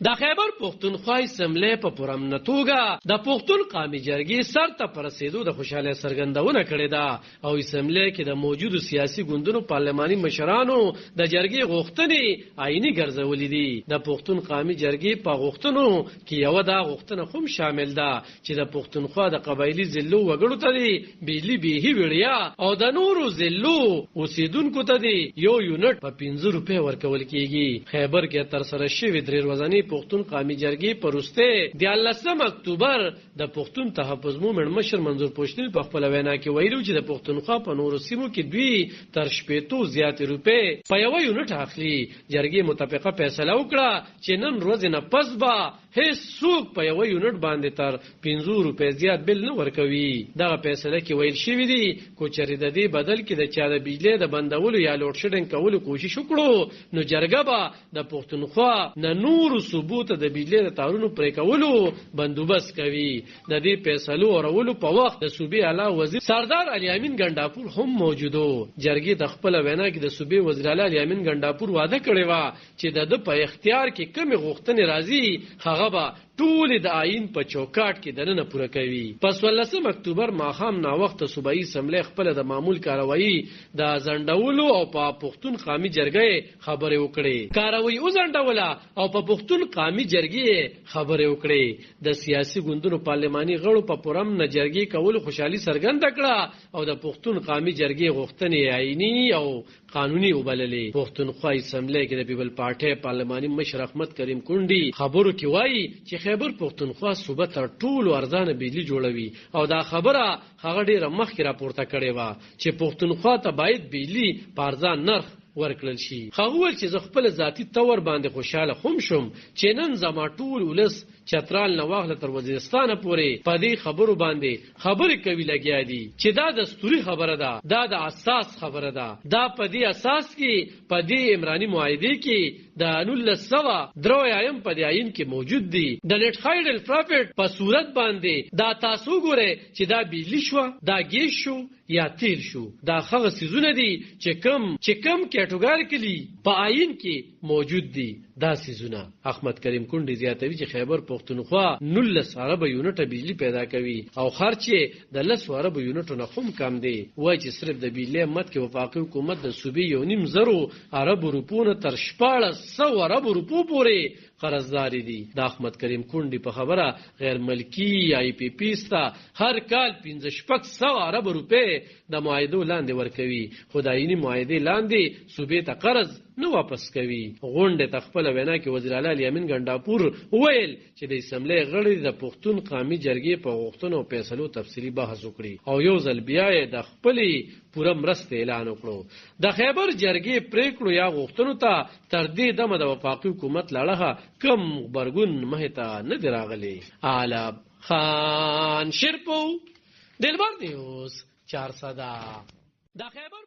د خیبر پښتونخوا اسمبلی په پرامنه توګه د پښتون قومي جرګې سر ته پر رسیدو د خوشاله څرګندونه کړې ده او اسمبلی کې د موجودو سیاسي ګوندونو پارلماني مشرانو د جرګې غوښتنې عیني ګرځولې دي. د پښتون قومي جرګې په غوښتنو کې یو دا غوښتنه هم شامل ده چې د پښتونخوا د قبایلی ضلعو وګړو ته دی بجلی بیهي وړیا او د نورو ضلعو اوسیدونکو ته دی یو یونټ په 15 روپۍ ورکول کیږي. خیبر کې تر سره شوی درې ورځنی پښتون قومي جرګې پروسته د 18 اکتوبر د پښتون تحفظ مومند مشر منظور پښتون په خپل وینا کې ویلو چې د پښتونخوا په نورو سیمو کې دوی تر 80 زیات روپې په یو یونټ اخلي. جرګې متفقه فیصله وکړه چې نن ورځ نه پس به هیڅ څوک په یو یونټ باندې تر 15 روپۍ زیات بل نه ورکوي. دغه فیصله کې ویل شوی دی کو چری د دې بدل کې د چا د بجلی د بندولو یا لوډ شیډینګ کولو کوشش وکړو نو جرګه به د پښتونخوا نه نور ثبوت د بجلی د تارونو پرې کولو بندوبست کوي. د دې فیصلو اورولو په وخت د صوبې اعلی وزیر سردار علي امین ګنڈاپور هم موجودو. جرګې د خپل وینا کې د صوبې وزیر اعلی علي امین ګنڈاپور وعده کړې و چې د په اختیار کې کومې غوښتنې راځي هغه به ټول د آئین په چوکاټ کې دننه پوره کوي. پس 18 اکتوبر ماښام نا وخت صوبایي اسمبلی خپل د معمول کاروایی د ځنډولو او په پښتون قومي جرګې خبرې وکړې. کاروایی او ځنډوله او په پښتون قومي جرګې خبرې وکړې. د سیاسي ګوندونو پارلماني غړو په پرم نه جرګې کول خوشحالي څرګنده کړه او د پښتون قومي جرګې غوښتنې عیني او قانوني وبللې. پښتونخوا اسمبلی کې د پیپل پارټي پارلماني مشر احمد کریم کونډي خبرو کې وایي چې خیبر پښتونخوا صوبه تر ټولو ارزانه بجلی جوړوي او دا خبره هغه ډیره مخکې راپورته کړې و چې پښتونخوا ته باید بجلی په ارزان نرخ ورکړل شي. هغه ول چې خپل ذاتی تور باندې خوشاله هم شم چې نن زما ټول ولس چترال نه واغله تر وزیرستان پورې په دې خبرو باندې خبرې کوي لګیا دي چې دا دستوري خبره ده، دا د اساس خبره ده. دا په دې اساس کې په دې عمراني معاهده کې د 1903 په دې عین کې موجود دي. د لیټ خایډل پروفټ په صورت باندې دا تاسو ګوره چې دا بجلی شو، دا ګیس شو یا تیل شو، دا هغه سيزونه دي چې کم کټګوریکلی په عین کې موجود دي. دا سيزونه احمد کریم کونډي زیاتوي چې خیبر پښتونخوا 19 ارب یونټه بجلی پیدا کوي او خرچ د 10 ارب یونټو نه هم کم دی. وایي چې صرف د بجلی مت کې وفاقي حکومت د صوبې 1.5 ارب روپونه تر 1400 ارب روپو پورې قرضداري دي. د احمد کریم کونډي په خبره غیر ملکی آی پی پی ستا هر کال 1500 ارب روپے د معاهده لاندې ورکوي. خدایي معاهده لاندې صوبې ته قرض نو واپس کوي. غونډه تخپل وینا کې وزیر اعلی علي امین ګنڈاپور ویل چې د اسمبلی غړي د پښتون قومي جرګې په غوښتنو او فیصلو تفصیلی بحث وکړي او یو ځل بیا د خپلې پوره مرسته اعلان وکړو. د خیبر جرګې پریکړو یا غوښتنو ته تر دې دمه د وفاقي حکومت لړغه کم خبرګون مهته نه دی راغلی. اعلی خان شرپو دلبر نیوز 400 د خیبر